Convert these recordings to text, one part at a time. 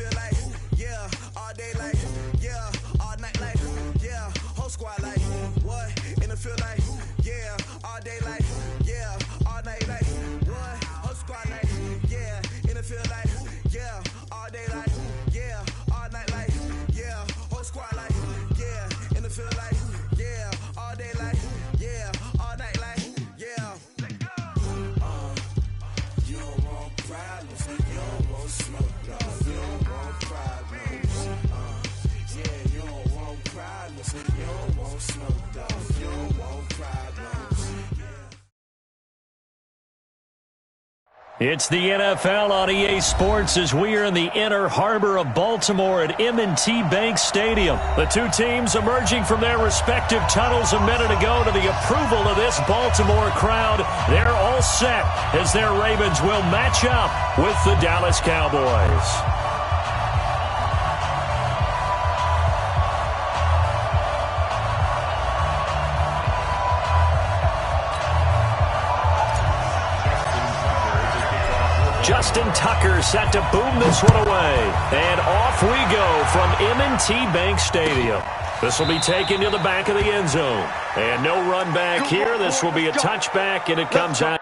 feel like, yeah, all day like, yeah, all night like, yeah, whole squad like, what? In the feel like, yeah, all day like, yeah, all night like, what? Whole squad like, yeah, in the feel like, yeah, all day like, yeah, all night like, yeah, whole squad like, yeah, in the feel like, yeah, all day like, yeah, all night like, yeah. You don't want problems, you don't want smoke, though. You don't want problems, yeah, you don't want problems, you don't want smoke, though. You don't want problems, yeah. It's the NFL on EA Sports as we are in the inner harbor of Baltimore at M&T Bank Stadium. The two teams emerging from their respective tunnels a minute ago to the approval of this Baltimore crowd. They're all set as their Ravens will match up with the Dallas Cowboys. Justin Tucker set to boom this one away. And off we go from M&T Bank Stadium. This will be taken to the back of the end zone. And no run back here. This will be a touchback, and it comes out.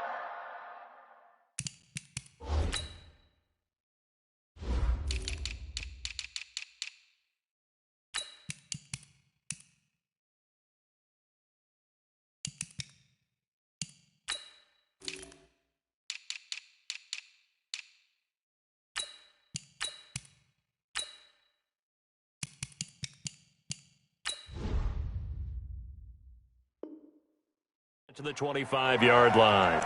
To the 25-yard line.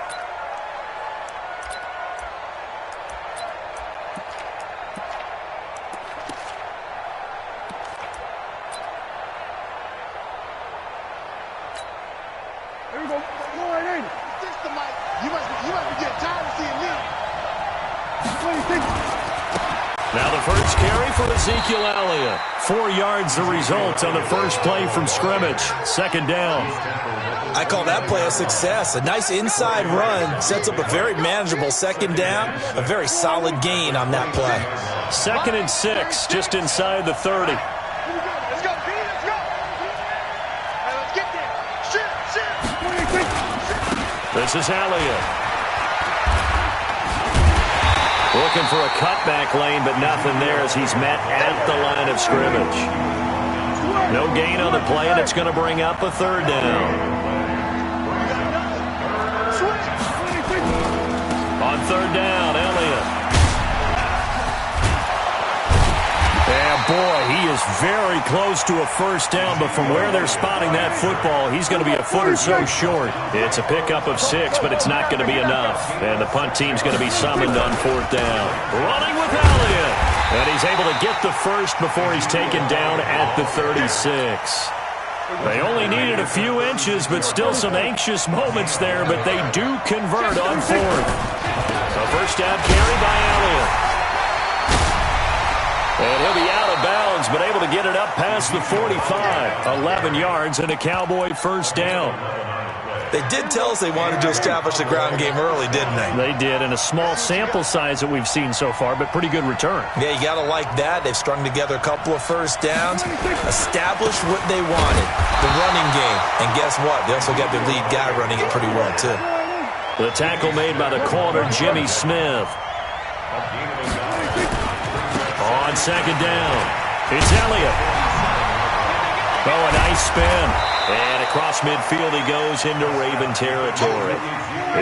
There we go. Go right in. System, Mike. You must be getting tired of seeing me. Now the first carry for Ezekiel Elliott. 4 yards the result on the first play from scrimmage. Second down. I call that play a success. A nice inside run sets up a very manageable second down. A very solid gain on that play. 2nd and 6, just inside the 30. Let's go, B. Let's go. Hey, let's get there. Shoot. This is Elliott. Looking for a cutback lane, but nothing there as he's met at the line of scrimmage. No gain on the play, and it's going to bring up a third down. On third down, Elliott. And boy, he is very close to a first down, but from where they're spotting that football, he's going to be a foot or so short. It's a pickup of 6, but it's not going to be enough. And the punt team's going to be summoned on fourth down. Running with Elliott. And he's able to get the first before he's taken down at the 36. They only needed a few inches, but still some anxious moments there, but they do convert on fourth. A first down carry by Elliott. And he'll be out of bounds, but able to get it up past the 45. 11 yards and a Cowboy first down. They did tell us they wanted to establish the ground game early, didn't they? They did, and a small sample size that we've seen so far, but pretty good return. Yeah, you got to like that. They've strung together a couple of first downs, established what they wanted, the running game. And guess what? They also got their lead guy running it pretty well, too. The tackle made by the corner, Jimmy Smith. On second down, it's Elliott. Oh, a nice spin. And across midfield he goes into Raven territory.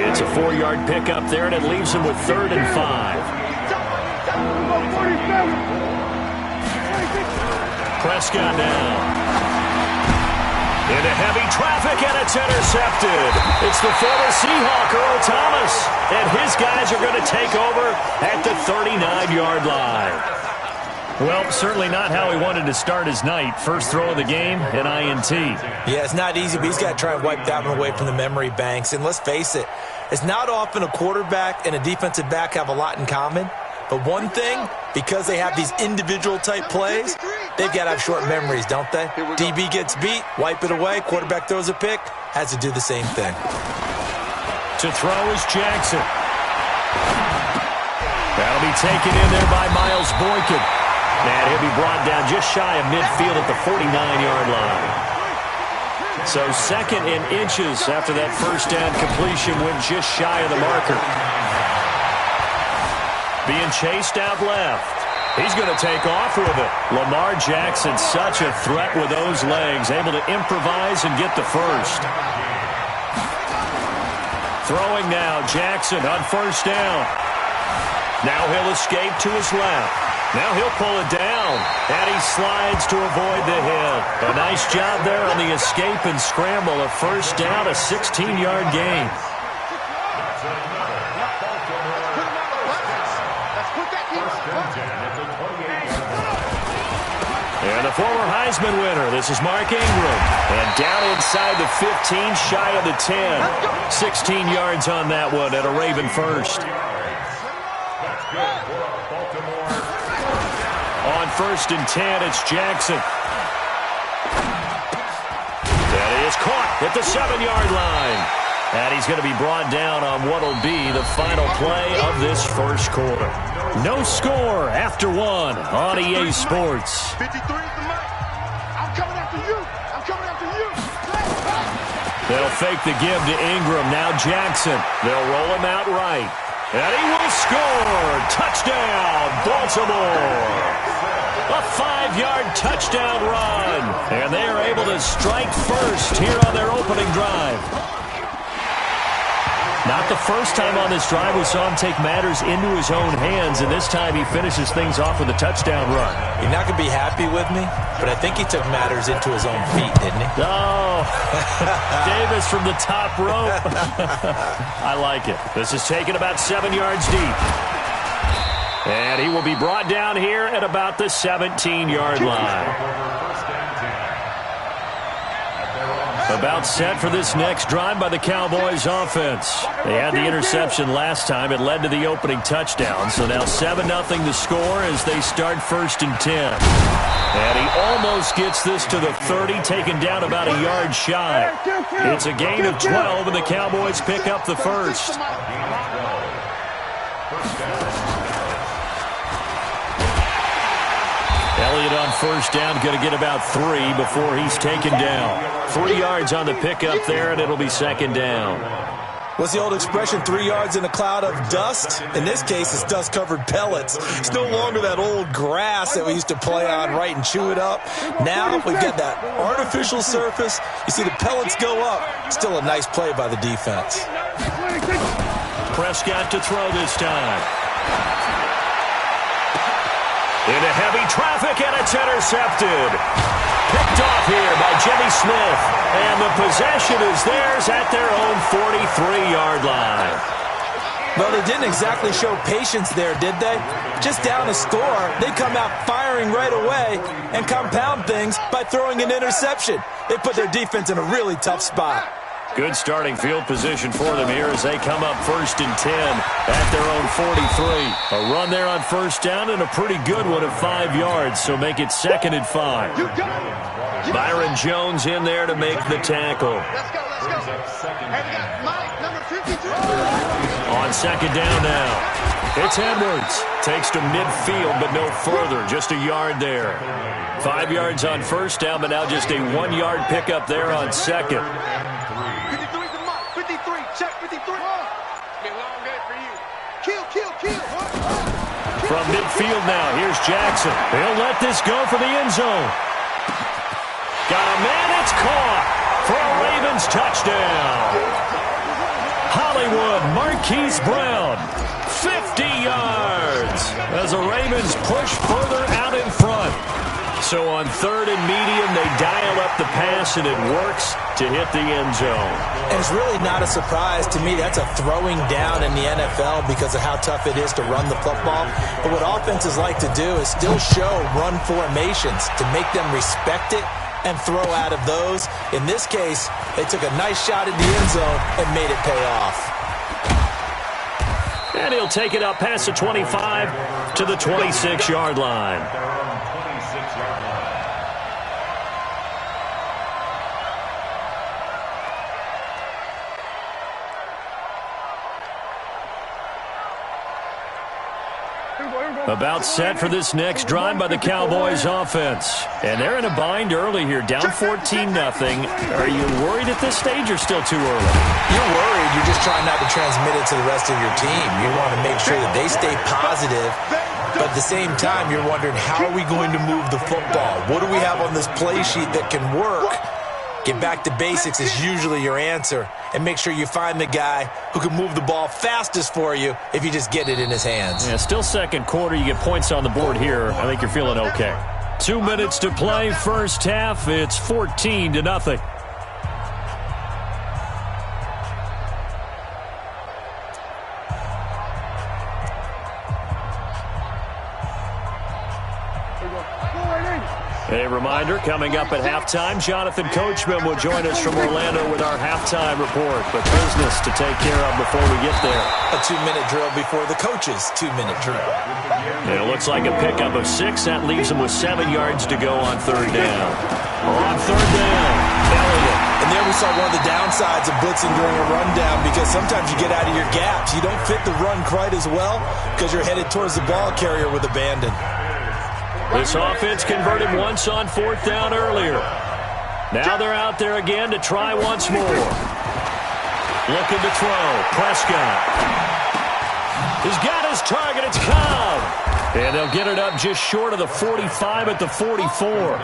It's a 4-yard pickup there, and it leaves him with 3rd and 5. Prescott now. Into heavy traffic, and it's intercepted. It's the former Seahawk, Earl Thomas. And his guys are going to take over at the 39-yard line. Well, certainly not how he wanted to start his night. First throw of the game, an INT. Yeah, it's not easy, but he's got to try and wipe that one away from the memory banks. And let's face it, it's not often a quarterback and a defensive back have a lot in common. But one thing, because they have these individual-type plays, they've got to have short memories, don't they? DB gets beat, wipe it away, quarterback throws a pick, has to do the same thing. To throw is Jackson. That'll be taken in there by Miles Boykin. And he'll be brought down just shy of midfield at the 49-yard line. So 2nd and inches after that first down completion went just shy of the marker. Being chased out left. He's going to take off with it. Lamar Jackson, such a threat with those legs, able to improvise and get the first. Throwing now, Jackson on first down. Now he'll escape to his left. Now he'll pull it down, and he slides to avoid the hit. A nice job there on the escape and scramble. A first down, a 16-yard gain. And the former Heisman winner, this is Mark Ingram. And down inside the 15, shy of the 10. 16 yards on that one at a Raven first. On 1st and 10, it's Jackson. That is caught at the 7-yard line. And he's going to be brought down on what will be the final play of this first quarter. No score after 1 on EA Sports. 53 is the mark. I'm coming after you. I'm coming after you. They'll fake the give to Ingram. Now Jackson. They'll roll him out right. And he will score. Touchdown, Baltimore. A 5-yard touchdown run. And they are able to strike first here on their opening drive. Not the first time on this drive we saw him take matters into his own hands, and this time he finishes things off with a touchdown run. You're not going to be happy with me, but I think he took matters into his own feet, didn't he? Oh, Davis from the top rope. I like it. This is taken about 7 yards deep. And he will be brought down here at about the 17-yard line. About set for this next drive by the Cowboys offense. They had the interception last time. It led to the opening touchdown. So now 7-0 the score as they start 1st and 10. And he almost gets this to the 30, taken down about a yard shy. It's a gain of 12, and the Cowboys pick up the first. Elliott on first down, going to get about 3 before he's taken down. 3 yards on the pickup there, and it'll be 2nd down. What's the old expression, 3 yards in a cloud of dust? In this case, it's dust-covered pellets. It's no longer that old grass that we used to play on, right, and chew it up. Now we've got that artificial surface. You see the pellets go up. Still a nice play by the defense. Prescott to throw this time. Into heavy traffic, and it's intercepted. Picked off here by Jimmy Smith. And the possession is theirs at their own 43-yard line. Well, they didn't exactly show patience there, did they? Just down a score, they come out firing right away and compound things by throwing an interception. They put their defense in a really tough spot. Good starting field position for them here as they come up 1st and 10 at their own 43. A run there on first down and a pretty good one of 5 yards, so make it 2nd and 5. Byron Jones in there to make the tackle. Let's go, let's go. And we got Mike, number 52. On 2nd down now. It's Edwards. Takes to midfield, but no further. Just a yard there. 5 yards on first down, but now just a 1-yard pickup there on 2nd. 53's the mark. 53. Check 53. Be a long day for you. Kill. From midfield now, here's Jackson. He'll let this go for the end zone. Got a man, it's caught for a Ravens touchdown. Hollywood Marquise Brown, 50 yards as the Ravens push further out in front. So on 3rd and medium, they dial up the pass, and it works to hit the end zone. And it's really not a surprise to me. That's a throwing down in the NFL because of how tough it is to run the football. But what offenses like to do is still show run formations to make them respect it and throw out of those. In this case, they took a nice shot in the end zone and made it pay off. And he'll take it up past the 25 to the 26-yard line. Here we go. About set for this next drive by the Cowboys offense. And they're in a bind early here, down 14-0. Are you worried at this stage or still too early? You're worried. You're just trying not to transmit it to the rest of your team. You want to make sure that they stay positive. But at the same time, you're wondering, how are we going to move the football? What do we have on this play sheet that can work? Get back to basics is usually your answer. And make sure you find the guy who can move the ball fastest for you if you just get it in his hands. Yeah, still second quarter. You get points on the board here. I think you're feeling okay. 2 minutes to play, first half. It's 14-0. A reminder, coming up at halftime, Jonathan Coachman will join us from Orlando with our halftime report. But business to take care of before we get there. A 2-minute drill before the coach's 2-minute drill. It looks like a pickup of 6. That leaves him with 7 yards to go on third down. On third down, Elliott. And there we saw one of the downsides of blitzing during a rundown, because sometimes you get out of your gaps. You don't fit the run quite as well because you're headed towards the ball carrier with abandon. This offense converted once on fourth down earlier. Now they're out there again to try once more. Looking to throw. Prescott. He's got his target. It's Cobb. And they'll get it up just short of the 45 at the 44.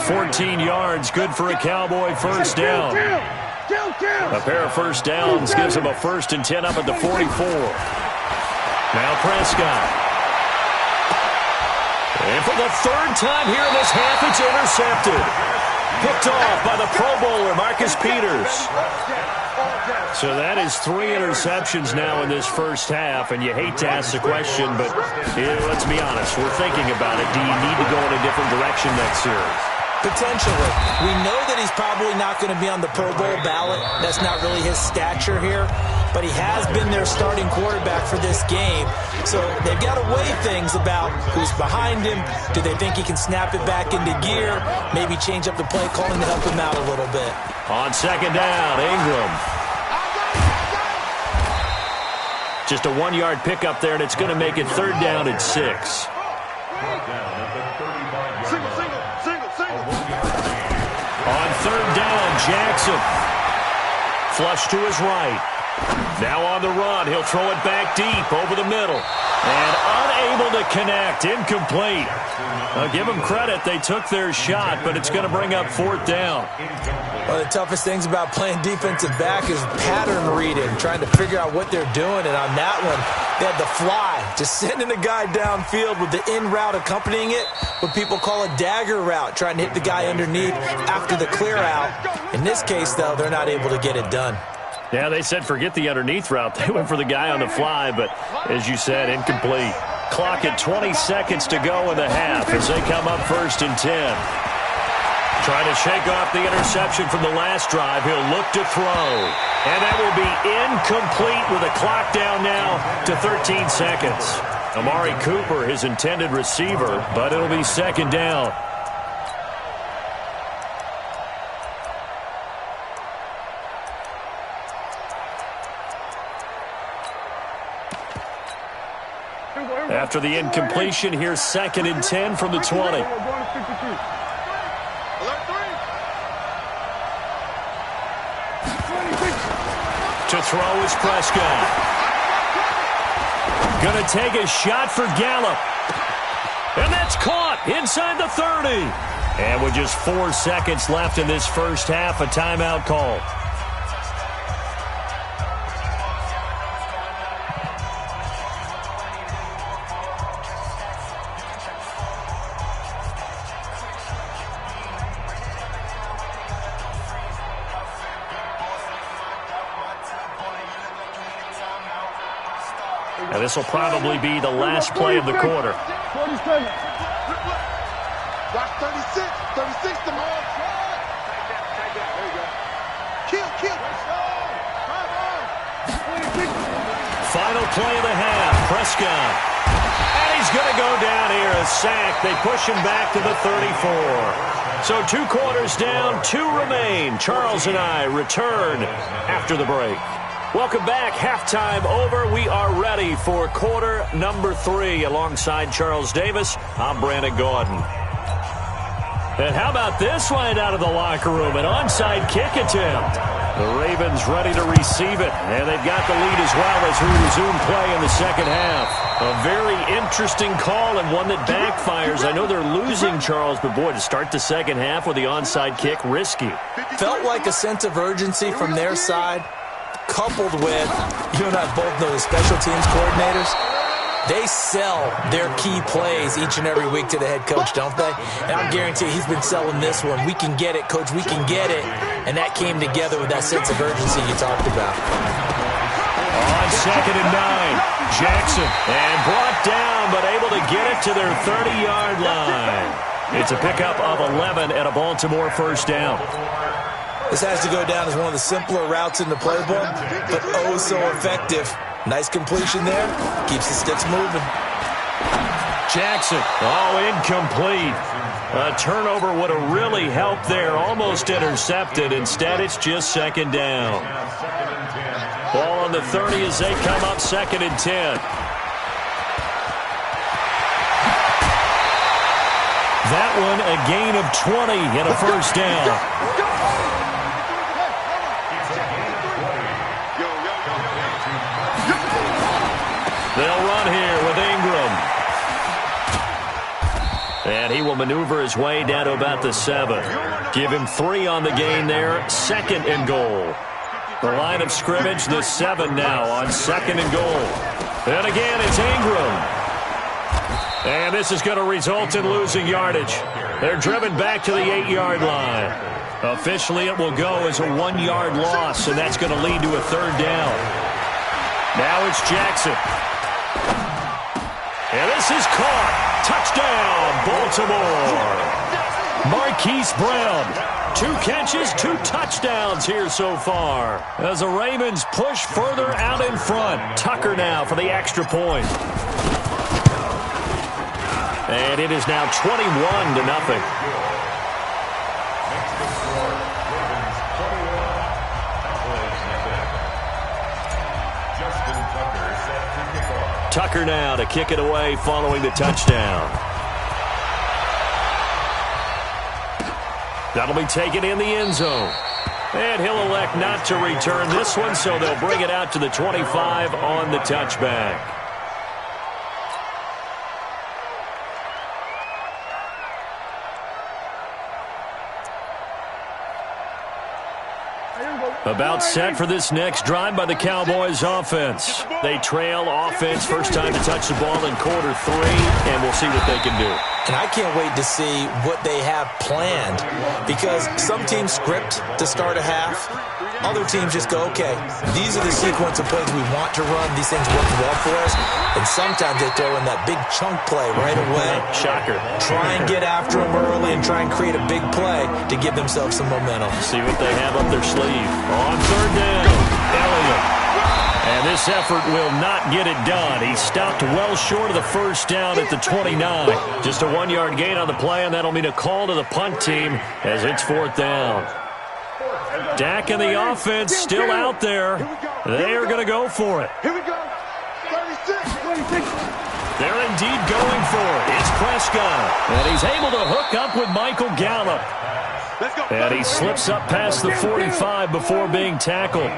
14 yards. Good for a Cowboy first down. A pair of first downs gives him a 1st and 10 up at the 44. Now Prescott. And for the third time here in this half, it's intercepted. Picked off by the Pro Bowler, Marcus Peters. So that is 3 interceptions now in this first half, and you hate to ask the question, but let's be honest, we're thinking about it. Do you need to go in a different direction next series? Potentially. We know that he's probably not going to be on the Pro Bowl ballot. That's not really his stature here. But he has been their starting quarterback for this game. So they've got to weigh things about who's behind him. Do they think he can snap it back into gear? Maybe change up the play calling to help him out a little bit. On second down, Ingram. Just a 1-yard pickup there, and it's going to make it third down at 6. On third down, Jackson. Flush to his right. Now on the run, he'll throw it back deep over the middle. And unable to connect, incomplete. I'll give them credit, they took their shot, but it's going to bring up fourth down. One of the toughest things about playing defensive back is pattern reading, trying to figure out what they're doing. And on that one, they had the fly, just sending the guy downfield with the in route accompanying it, what people call a dagger route, trying to hit the guy underneath after the clear out. In this case, though, they're not able to get it done. Yeah, they said forget the underneath route. They went for the guy on the fly, but as you said, incomplete. Clock at 20 seconds to go in the half as they come up 1st and 10. Trying to shake off the interception from the last drive. He'll look to throw. And that will be incomplete with a clock down now to 13 seconds. Amari Cooper, his intended receiver, but it'll be second down. After the incompletion, here's 2nd and 10 from the 20. To throw is Prescott. Gonna take a shot for Gallup. And that's caught inside the 30. And with just 4 seconds left in this first half, a timeout call. And this will probably be the last play of the quarter. 47. Watch 36. 36 to more. Kill. Final play of the half. Prescott. And he's going to go down here. A sack. They push him back to the 34. So 2 quarters down, 2 remain. Charles and I return after the break. Welcome back. Halftime over. We are ready for quarter number 3. Alongside Charles Davis, I'm Brandon Gordon. And how about this one out of the locker room? An onside kick attempt. The Ravens ready to receive it, and they've got the lead as well as we resume play in the second half. A very interesting call and one that backfires. I know they're losing, Charles, but boy, to start the second half with the onside kick, risky. Felt like a sense of urgency from their side, coupled with, you and I both know the special teams coordinators, they sell their key plays each and every week to the head coach, don't they? And I guarantee he's been selling this one. We can get it, coach, we can get it. And that came together with that sense of urgency you talked about. On 2nd and 9, Jackson. And brought down, but able to get it to their 30-yard line. It's a pickup of 11 and a Baltimore first down. This has to go down as one of the simpler routes in the playbook, but oh so effective. Nice completion there. Keeps the sticks moving. Jackson. Incomplete. A turnover would have really helped there. Almost intercepted. Instead, it's just second down. Ball on the 30 as they come up 2nd and 10. That one a gain of 20 and a first down. They'll run here with Ingram. And he will maneuver his way down to about the 7. Give him 3 on the gain there. 2nd and goal. The line of scrimmage, the 7 now on 2nd and goal. And again, it's Ingram. And this is going to result in losing yardage. They're driven back to the 8-yard line. Officially, it will go as a 1-yard loss, and that's going to lead to a 3rd down. Now it's Jackson. And this is caught. Touchdown, Baltimore. Marquise Brown. 2 catches, 2 touchdowns here so far. As the Ravens push further out in front. Tucker now for the extra point. And it is now 21-0. Tucker now to kick it away following the touchdown. That'll be taken in the end zone. And he'll elect not to return this one, so they'll bring it out to the 25 on the touchback. About set for this next drive by the Cowboys offense. They trail offense, first time to touch the ball in quarter 3, and we'll see what they can do. And I can't wait to see what they have planned, because some teams script to start a half. Other teams just go, okay, these are the sequence of plays we want to run. These things work well for us. And sometimes they throw in that big chunk play right away. Shocker. Try and get after them early and try and create a big play to give themselves some momentum. See what they have up their sleeve. On 3rd down, Elliott. And this effort will not get it done. He stopped well short of the first down at the 29. Just a 1-yard gain on the play, and that'll mean a call to the punt team as it's 4th down. Dak and the offense still out there. They are going to go for it. Here we go. 36. They're indeed going for it. It's Prescott. And he's able to hook up with Michael Gallup. And he slips up past the 45 before being tackled.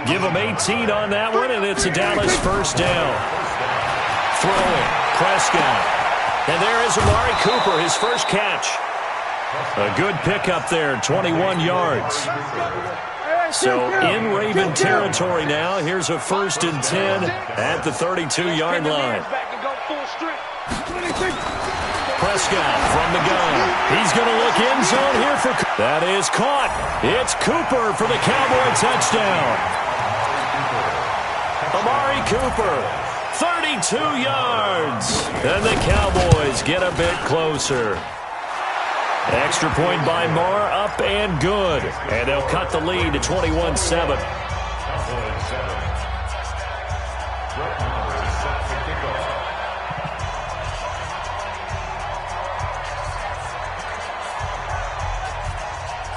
Give him 18 on that one, and it's a Dallas first down. Throwing, Prescott. And there is Amari Cooper, his first catch. A good pickup there, 21 yards. So in Raven territory now. Here's a 1st and 10 at the 32-yard line. Prescott from the gun. He's going to look end zone here for... That is caught. It's Cooper for the Cowboy touchdown. Amari Cooper, 32 yards. And the Cowboys get a bit closer. Extra point by Marr, up and good. And they'll cut the lead to 21-7.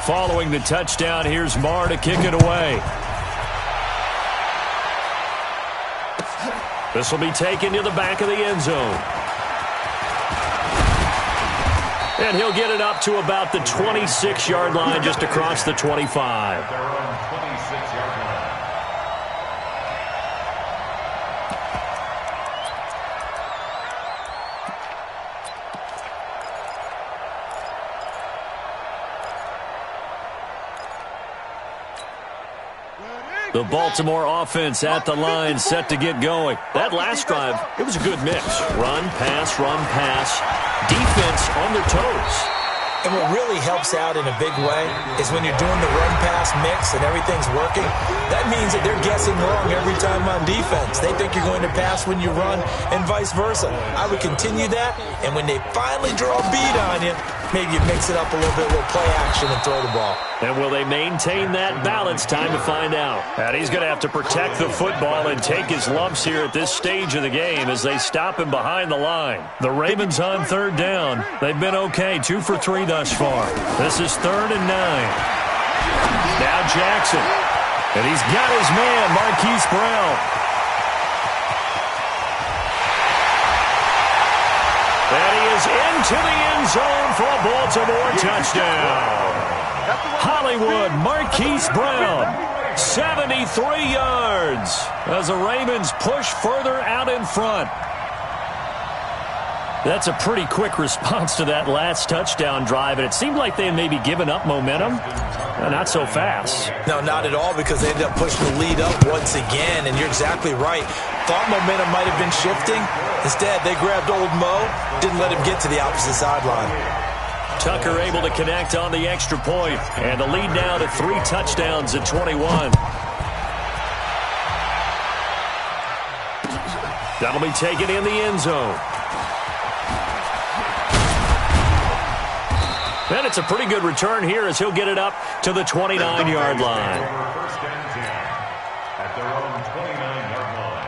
Following the touchdown, here's Marr to kick it away. This will be taken to the back of the end zone. And he'll get it up to about the 26-yard line, just across the 25. Their own 26-yard line. The Baltimore offense at the line, set to get going. That last drive, it was a good mix. Run, pass, defense on their toes. And what really helps out in a big way is when you're doing the run-pass mix and everything's working, that means that they're guessing wrong every time on defense. They think you're going to pass when you run and vice versa. I would continue that, and when they finally draw a bead on you, maybe you mix it up a little bit, a little play action and throw the ball. And will they maintain that balance? Time to find out. And he's going to have to protect the football and take his lumps here at this stage of the game as they stop him behind the line. The Ravens on third down. They've been okay, 2 for 3 thus far. This is 3rd and 9. Now Jackson. And he's got his man, Marquise Brown. And he is into the end zone for a Baltimore touchdown. Hollywood, Marquise Brown, 73 yards as the Ravens push further out in front. That's a pretty quick response to that last touchdown drive, and it seemed like they had maybe given up momentum. Not so fast. No, not at all, because they ended up pushing the lead up once again, and you're exactly right. Thought momentum might have been shifting. Instead, they grabbed old Mo, didn't let him get to the opposite sideline. Tucker able to connect on the extra point, and the lead now to 3 touchdowns at 21. That'll be taken in the end zone. And it's a pretty good return here as he'll get it up to the 29-yard line. First and 10 at their own 29-yard line.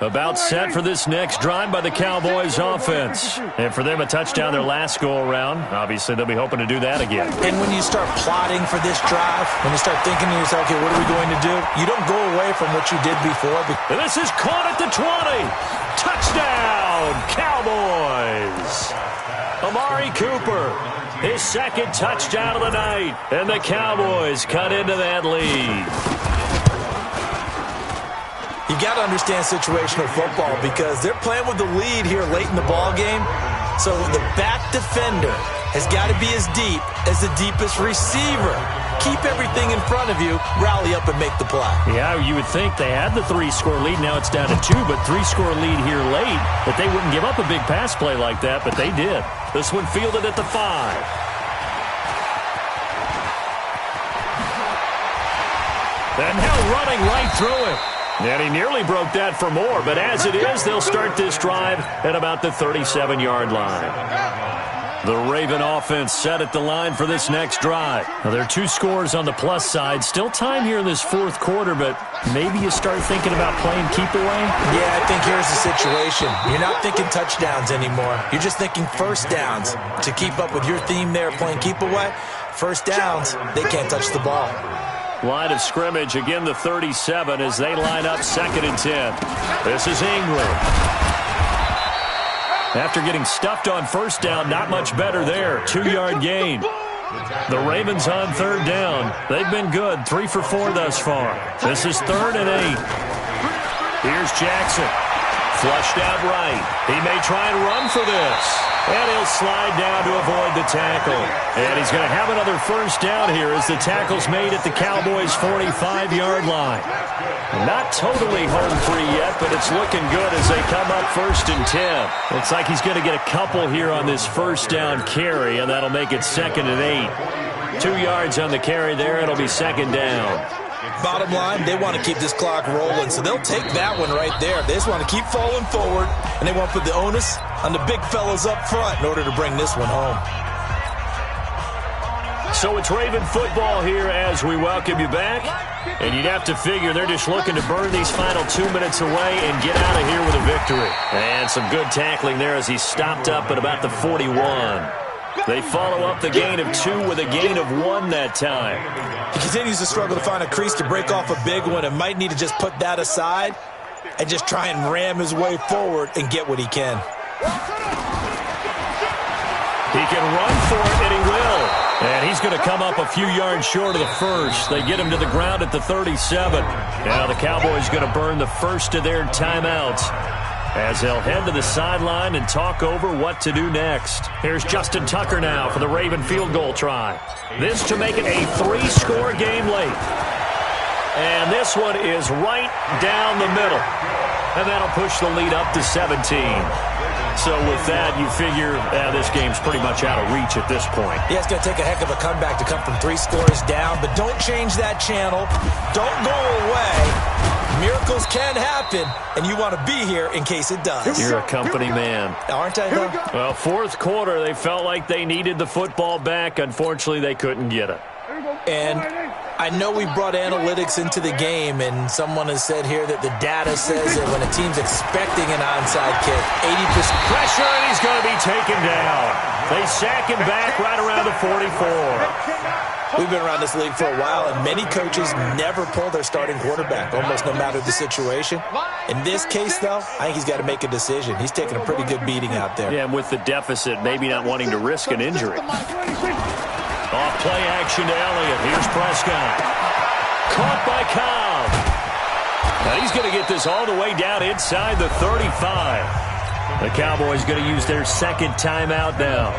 About set for this next drive by the Cowboys offense. And for them, a touchdown their last go-around. Obviously, they'll be hoping to do that again. And when you start plotting for this drive, when you start thinking to yourself, okay, what are we going to do? You don't go away from what you did before. And this is caught at the 20. Touchdown, Cowboys. Amari Cooper, his second touchdown of the night. And the Cowboys cut into that lead. You got to understand situational football because they're playing with the lead here late in the ball game. So the back defender has got to be as deep as the deepest receiver. Keep everything in front of you, rally up and make the play. Yeah, you would think they had the 3-score lead. Now it's down to 2, but 3-score lead here late. That they wouldn't give up a big pass play like that, but they did. This one fielded at the 5. And now running right through it. And he nearly broke that for more, but as it is, they'll start this drive at about the 37-yard line. The Raven offense set at the line for this next drive. Now, there are 2 scores on the plus side. Still time here in this 4th quarter, but maybe you start thinking about playing keep away? Yeah, I think here's the situation. You're not thinking touchdowns anymore. You're just thinking first downs. To keep up with your theme there, playing keep away, first downs, they can't touch the ball. Line of scrimmage, again the 37 as they line up 2nd and 10. This is Ingram. After getting stuffed on first down, not much better there. 2-yard gain. The Ravens on 3rd down. They've been good, 3 for 4 thus far. This is 3rd and 8. Here's Jackson. Flushed out right. He may try and run for this. And he'll slide down to avoid the tackle. And he's going to have another first down here as the tackle's made at the Cowboys' 45-yard line. Not totally home free yet, but it's looking good as they come up 1st and 10. Looks like he's going to get a couple here on this first down carry, and that'll make it 2nd and 8. 2 yards on the carry there. It'll be 2nd down. Bottom line, they want to keep this clock rolling, so they'll take that one right there. They just want to keep falling forward, and they want to put the onus on the big fellas up front in order to bring this one home. So it's Raven football here as we welcome you back. And you'd have to figure they're just looking to burn these final 2 minutes away and get out of here with a victory. And some good tackling there as he stopped up at about the 41. They follow up the gain of 2 with a gain of 1 that time. He continues to struggle to find a crease to break off a big one and might need to just put that aside and just try and ram his way forward and get what he can. He can run for it, and he will. And he's going to come up a few yards short of the first. They get him to the ground at the 37. Now the Cowboys going to burn the first of their timeouts as they'll head to the sideline and talk over what to do next. Here's Justin Tucker now for the Raven field goal try. This to make it a 3-score game late. And this one is right down the middle. And that'll push the lead up to 17. So with that, you figure this game's pretty much out of reach at this point. Yeah, it's going to take a heck of a comeback to come from 3 scores down, but don't change that channel. Don't go away. Miracles can happen, and you want to be here in case it does. You're a company man. Aren't I, though? Well, fourth quarter, they felt like they needed the football back. Unfortunately, they couldn't get it. And I know we brought analytics into the game, and someone has said here that the data says that when a team's expecting an onside kick, 80% pressure, and he's going to be taken down. They sack him back right around the 44. We've been around this league for a while, and many coaches never pull their starting quarterback, almost no matter the situation. In this case, though, I think he's got to make a decision. He's taking a pretty good beating out there. Yeah, and with the deficit, maybe not wanting to risk an injury. Off play action to Elliott. Here's Prescott. Caught by Cobb. Now he's going to get this all the way down inside the 35. The Cowboys going to use their second timeout now,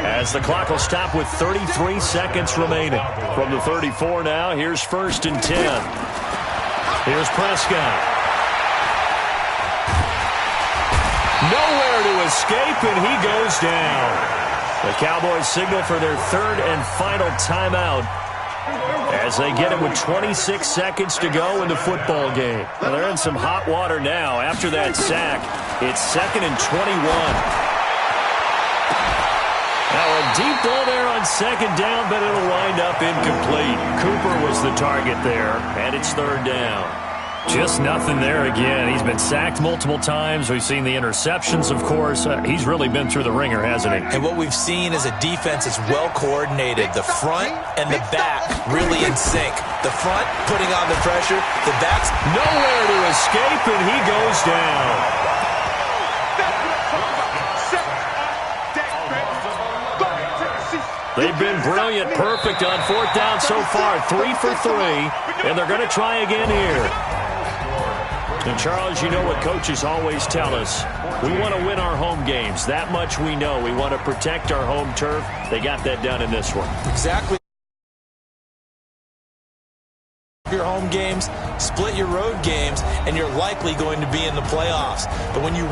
as the clock will stop with 33 seconds remaining. From the 34 now, here's 1st and 10. Here's Prescott. Nowhere to escape, and he goes down. The Cowboys signal for their 3rd and final timeout as they get it with 26 seconds to go in the football game. Well, they're in some hot water now. After that sack, it's 2nd and 21. Now a deep ball there on 2nd down, but it'll wind up incomplete. Cooper was the target there, and it's 3rd down. Just nothing there again. He's been sacked multiple times. We've seen the interceptions, of course. He's really been through the ringer, hasn't he? And what we've seen is a defense that's well coordinated. The front and the back really in sync. The front putting on the pressure. The back's nowhere to escape, and he goes down. They've been brilliant, perfect on 4th down so far. 3 for 3, and they're going to try again here. And, Charles, you know what coaches always tell us. We want to win our home games. That much we know. We want to protect our home turf. They got that done in this one. Exactly. Your home games, split your road games, and you're likely going to be in the playoffs. But when you